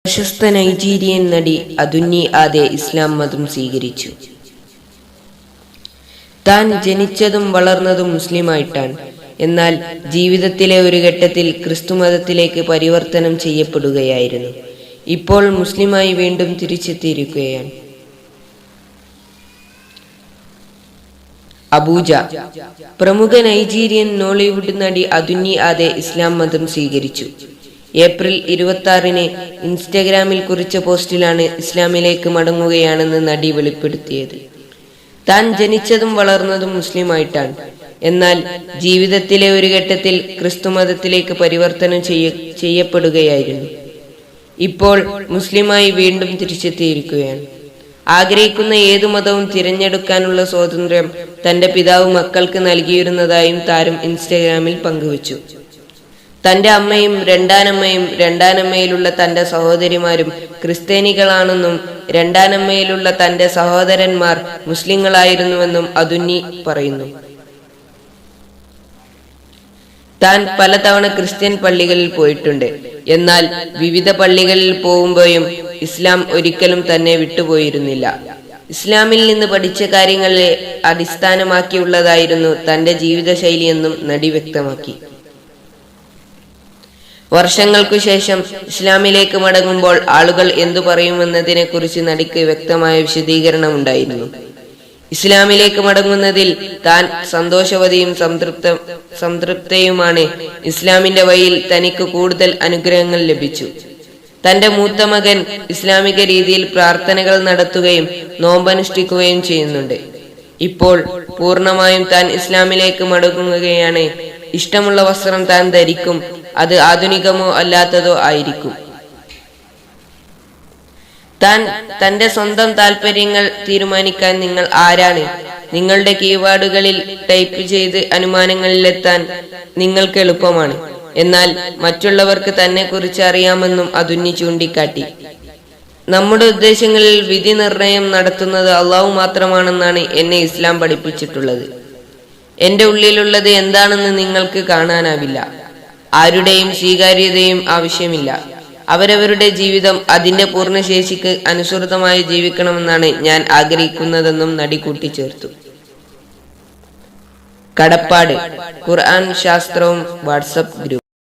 പ്രശസ്ത നൈജീരിയൻ നടി അതുന്നി ആദെ ഇസ്ലാം മതം സ്വീകരിച്ചു. താൻ ജനിച്ചതും വളർന്നതും മുസ്ലിമായിട്ടാണ്. എന്നാൽ ജീവിതത്തിലെ ഒരു ഘട്ടത്തിൽ ക്രിസ്തുമതത്തിലേക്ക് പരിവർത്തനം ചെയ്യപ്പെടുകയായിരുന്നു. ഇപ്പോൾ മുസ്ലിമായി വീണ്ടും തിരിച്ചെത്തിയിരിക്കുകയാണ്. അബൂജ. പ്രമുഖ നൈജീരിയൻ നോളിവുഡ് നടി അതുന്നി ആദെ ഇസ്ലാം മതം സ്വീകരിച്ചു. ഏപ്രിൽ 26-ന് ഇൻസ്റ്റഗ്രാമിൽ കുറിച്ച പോസ്റ്റിലാണ് ഇസ്ലാമിലേക്ക് മടങ്ങുകയാണെന്ന് നടി വെളിപ്പെടുത്തിയത്. താൻ ജനിച്ചതും വളർന്നതും മുസ്ലിമായിട്ടാണ്. എന്നാൽ ജീവിതത്തിലെ ഒരു ഘട്ടത്തിൽ ക്രിസ്തുമതത്തിലേക്ക് പരിവർത്തനം ചെയ്യപ്പെടുകയായിരുന്നു. ഇപ്പോൾ മുസ്ലിമായി വീണ്ടും തിരിച്ചെത്തിയിരിക്കുകയാണ്. ആഗ്രഹിക്കുന്ന ഏതു മതവും തിരഞ്ഞെടുക്കാനുള്ള സ്വാതന്ത്ര്യം തന്റെ പിതാവ് മക്കൾക്ക് നൽകിയിരുന്നതായും താരം ഇൻസ്റ്റഗ്രാമിൽ പങ്കുവച്ചു. തന്റെ അമ്മയും രണ്ടാനമ്മയിലുള്ള തന്റെ സഹോദരിമാരും ക്രിസ്ത്യാനികളാണെന്നും രണ്ടാനമ്മയിലുള്ള തന്റെ സഹോദരന്മാർ മുസ്ലിങ്ങളായിരുന്നുവെന്നും അതുന്നി പറയുന്നു. താൻ പലതവണ ക്രിസ്ത്യൻ പള്ളികളിൽ പോയിട്ടുണ്ട്. എന്നാൽ വിവിധ പള്ളികളിൽ പോകുമ്പോഴും ഇസ്ലാം ഒരിക്കലും തന്നെ വിട്ടുപോയിരുന്നില്ല. ഇസ്ലാമിൽ നിന്ന് പഠിച്ച കാര്യങ്ങളെ അടിസ്ഥാനമാക്കിയുള്ളതായിരുന്നു തന്റെ ജീവിതശൈലിയെന്നും നടി വ്യക്തമാക്കി. വർഷങ്ങൾക്കു ശേഷം ഇസ്ലാമിലേക്ക് മടങ്ങുമ്പോൾ ആളുകൾ എന്തു പറയുമെന്നതിനെ കുറിച്ച് നടിക്ക് വ്യക്തമായ വിശദീകരണമുണ്ടായിരുന്നു. ഇസ്ലാമിലേക്ക് മടങ്ങുന്നതിൽ താൻ സന്തോഷവതിയും സംതൃപ്തയുമാണ്. ഇസ്ലാമിന്റെ വഴിയിൽ തനിക്ക് കൂടുതൽ അനുഗ്രഹങ്ങൾ ലഭിച്ചു. തന്റെ മൂത്ത മകൻ ഇസ്ലാമിക രീതിയിൽ പ്രാർത്ഥനകൾ നടത്തുകയും നോമ്പനുഷ്ഠിക്കുകയും ചെയ്യുന്നുണ്ട്. ഇപ്പോൾ പൂർണ്ണമായും താൻ ഇസ്ലാമിലേക്ക് മടങ്ങുകയാണ്. ഇഷ്ടമുള്ള വസ്ത്രം താൻ ധരിക്കും. അത് ആധുനികമോ അല്ലാത്തതോ ആയിരിക്കും. തന്റെ സ്വന്തം താല്പര്യങ്ങൾ തീരുമാനിക്കാൻ നിങ്ങൾ ആരാണ്? നിങ്ങളുടെ കീവേഡുകളിൽ ടൈപ്പ് ചെയ്ത് അനുമാനങ്ങളിലെത്താൻ നിങ്ങൾക്ക് എളുപ്പമാണ്. എന്നാൽ മറ്റുള്ളവർക്ക് തന്നെ കുറിച്ച് അറിയാമെന്നും അതുന്നി ചൂണ്ടിക്കാട്ടി. നമ്മുടെ ഉദ്ദേശങ്ങളിൽ വിധി നിർണയം നടത്തുന്നത് അള്ളാഹു മാത്രമാണെന്നാണ് എന്നെ ഇസ്ലാം പഠിപ്പിച്ചിട്ടുള്ളത്. എന്റെ ഉള്ളിലുള്ളത് എന്താണെന്ന് നിങ്ങൾക്ക് കാണാനാവില്ല. ആരുടെയും സ്വീകാര്യതയും ആവശ്യമില്ല. അവരവരുടെ ജീവിതം അതിന്റെ പൂർണ്ണശേഷിക്ക് അനുസൃതമായി ജീവിക്കണമെന്നാണ് ഞാൻ ആഗ്രഹിക്കുന്നതെന്നും നടി കൂട്ടിച്ചേർത്തു. കടപ്പാട്. ഖുർആൻ ശാസ്ത്രവും വാട്സപ്പ് ഗ്രൂപ്പ്.